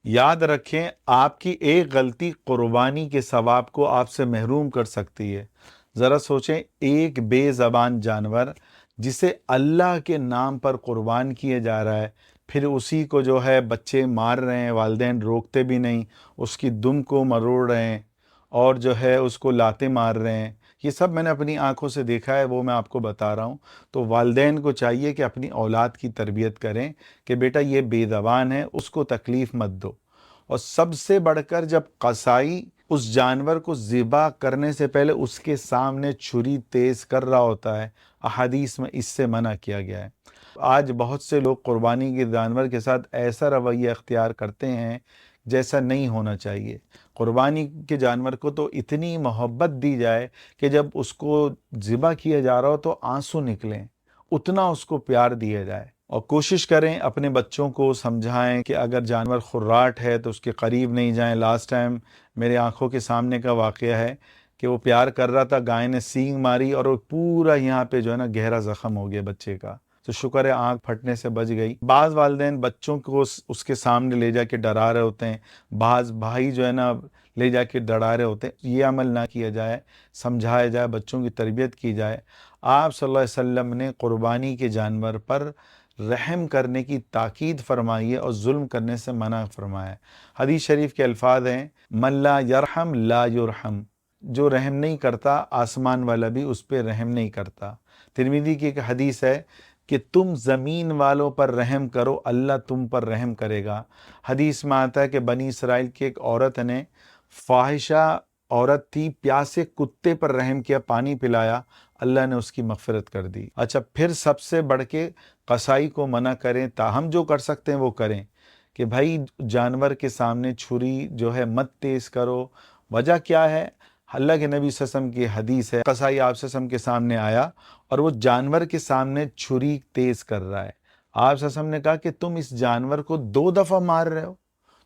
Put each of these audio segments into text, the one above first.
یاد رکھیں آپ کی ایک غلطی قربانی کے ثواب کو آپ سے محروم کر سکتی ہے۔ ذرا سوچیں، ایک بے زبان جانور جسے اللہ کے نام پر قربان کیا جا رہا ہے، پھر اسی کو جو ہے بچے مار رہے ہیں، والدین روکتے بھی نہیں، اس کی دم کو مروڑ رہے ہیں اور جو ہے اس کو لاتے مار رہے ہیں۔ یہ سب میں نے اپنی آنکھوں سے دیکھا ہے، وہ میں آپ کو بتا رہا ہوں۔ تو والدین کو چاہیے کہ اپنی اولاد کی تربیت کریں کہ بیٹا یہ بے زبان ہے، اس کو تکلیف مت دو۔ اور سب سے بڑھ کر جب قصائی اس جانور کو ذبح کرنے سے پہلے اس کے سامنے چھری تیز کر رہا ہوتا ہے، احادیث میں اس سے منع کیا گیا ہے۔ آج بہت سے لوگ قربانی کے جانور کے ساتھ ایسا رویہ اختیار کرتے ہیں جیسا نہیں ہونا چاہیے۔ قربانی کے جانور کو تو اتنی محبت دی جائے کہ جب اس کو ذبح کیا جا رہا ہو تو آنسو نکلیں، اتنا اس کو پیار دیا جائے۔ اور کوشش کریں اپنے بچوں کو سمجھائیں کہ اگر جانور خراٹ ہے تو اس کے قریب نہیں جائیں۔ لاسٹ ٹائم میرے آنکھوں کے سامنے کا واقعہ ہے کہ وہ پیار کر رہا تھا، گائے نے سینگ ماری اور وہ پورا یہاں پہ جو ہے نا گہرا زخم ہو گیا بچے کا، تو شکر ہے آنکھ پھٹنے سے بچ گئی۔ بعض والدین بچوں کو اس کے سامنے لے جا کے ڈرا رہے ہوتے ہیں، بعض بھائی جو ہے نا لے جا کے ڈرا رہے ہوتے ہیں۔ یہ عمل نہ کیا جائے، سمجھایا جائے، بچوں کی تربیت کی جائے۔ آپ صلی اللہ علیہ وسلم نے قربانی کے جانور پر رحم کرنے کی تاکید فرمائی ہے اور ظلم کرنے سے منع فرمایا ہے۔ حدیث شریف کے الفاظ ہیں، من لا یرحم لا یرحم، جو رحم نہیں کرتا آسمان والا بھی اس پہ رحم نہیں کرتا۔ ترمذی کی ایک حدیث ہے کہ تم زمین والوں پر رحم کرو، اللہ تم پر رحم کرے گا۔ حدیث میں آتا ہے کہ بنی اسرائیل کی ایک عورت نے، فاحشہ عورت تھی، پیاسے کتے پر رحم کیا، پانی پلایا، اللہ نے اس کی مغفرت کر دی۔ اچھا، پھر سب سے بڑھ کے قصائی کو منع کریں، تاہم جو کر سکتے ہیں وہ کریں کہ بھائی جانور کے سامنے چھری جو ہے مت تیز کرو۔ وجہ کیا ہے؟ اللہ کے نبی صلی اللہ علیہ وسلم کی حدیث ہے، قصائی آپ صلی اللہ علیہ وسلم کے سامنے آیا اور وہ جانور کے سامنے چھری تیز کر رہا ہے۔ آپ صلی اللہ علیہ وسلم نے کہا کہ تم اس جانور کو 2 دفعہ مار رہے ہو،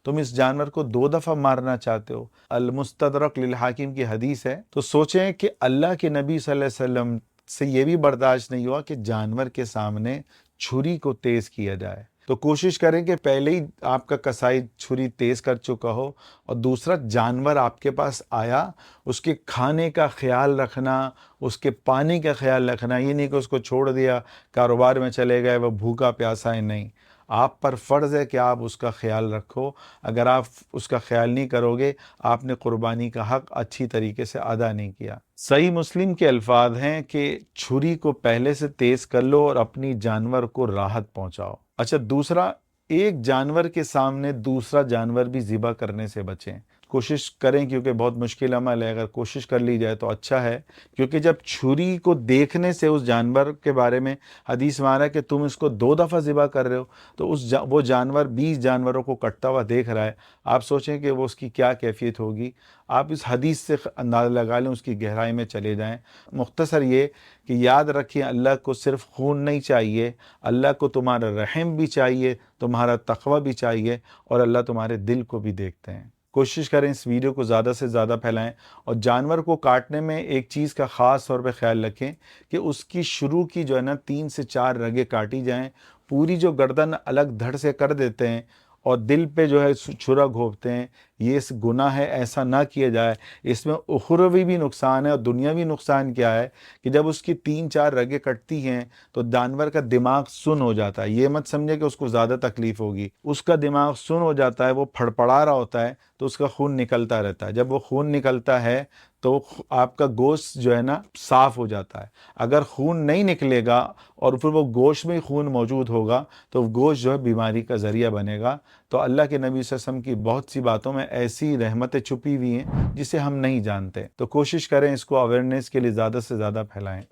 تم اس جانور کو 2 دفعہ مارنا چاہتے ہو۔ المستدرک للحاکم کی حدیث ہے۔ تو سوچیں کہ اللہ کے نبی صلی اللہ علیہ وسلم سے یہ بھی برداشت نہیں ہوا کہ جانور کے سامنے چھری کو تیز کیا جائے۔ تو کوشش کریں کہ پہلے ہی آپ کا قصائی چھری تیز کر چکا ہو، اور دوسرا جانور آپ کے پاس آیا، اس کے کھانے کا خیال رکھنا، اس کے پانی کا خیال رکھنا۔ یہ نہیں کہ اس کو چھوڑ دیا، کاروبار میں چلے گئے، وہ بھوکا پیاسا ہے، نہیں۔ آپ پر فرض ہے کہ آپ اس کا خیال رکھو۔ اگر آپ اس کا خیال نہیں کرو گے، آپ نے قربانی کا حق اچھی طریقے سے ادا نہیں کیا۔ صحیح مسلم کے الفاظ ہیں کہ چھری کو پہلے سے تیز کر لو اور اپنی جانور کو راحت پہنچاؤ۔ اچھا، دوسرا، ایک جانور کے سامنے دوسرا جانور بھی ذبح کرنے سے بچیں۔ کوشش کریں، کیونکہ بہت مشکل عمل ہے، اگر کوشش کر لی جائے تو اچھا ہے، کیونکہ جب چھری کو دیکھنے سے اس جانور کے بارے میں حدیث میں آ رہا ہے کہ تم اس کو 2 دفعہ ذبح کر رہے ہو، تو وہ جانور 20 جانوروں کو کٹتا ہوا دیکھ رہا ہے۔ آپ سوچیں کہ وہ اس کی کیا کیفیت ہوگی۔ آپ اس حدیث سے اندازہ لگا لیں، اس کی گہرائی میں چلے جائیں۔ مختصر یہ کہ یاد رکھیں، اللہ کو صرف خون نہیں چاہیے، اللہ کو تمہارا رحم بھی چاہیے، تمہارا تقوی بھی چاہیے، اور اللہ تمہارے دل کو بھی دیکھتے ہیں۔ کوشش کریں اس ویڈیو کو زیادہ سے زیادہ پھیلائیں، اور جانور کو کاٹنے میں ایک چیز کا خاص طور پہ خیال رکھیں کہ اس کی شروع کی جو ہے نا 3 سے 4 رگیں کاٹی جائیں۔ پوری جو گردن الگ دھڑ سے کر دیتے ہیں اور دل پہ جو ہے چھرا گھونپتے ہیں، یہ گناہ ہے، ایسا نہ کیا جائے۔ اس میں اخروی بھی نقصان ہے، اور دنیاوی نقصان کیا ہے کہ جب اس کی 3-4 رگیں کٹتی ہیں تو جانور کا دماغ سن ہو جاتا ہے۔ یہ مت سمجھے کہ اس کو زیادہ تکلیف ہوگی، اس کا دماغ سن ہو جاتا ہے، وہ پھڑپڑا رہا ہوتا ہے، تو اس کا خون نکلتا رہتا ہے۔ جب وہ خون نکلتا ہے تو آپ کا گوشت جو ہے نا صاف ہو جاتا ہے۔ اگر خون نہیں نکلے گا اور پھر وہ گوشت میں خون موجود ہوگا تو گوشت جو ہے بیماری کا ذریعہ بنے گا۔ تو اللہ کے نبی صلی اللہ علیہ وسلم کی بہت سی باتوں میں ایسی رحمتیں چھپی ہوئی ہیں جسے ہم نہیں جانتے۔ تو کوشش کریں اس کو اویئرنیس کے لیے زیادہ سے زیادہ پھیلائیں۔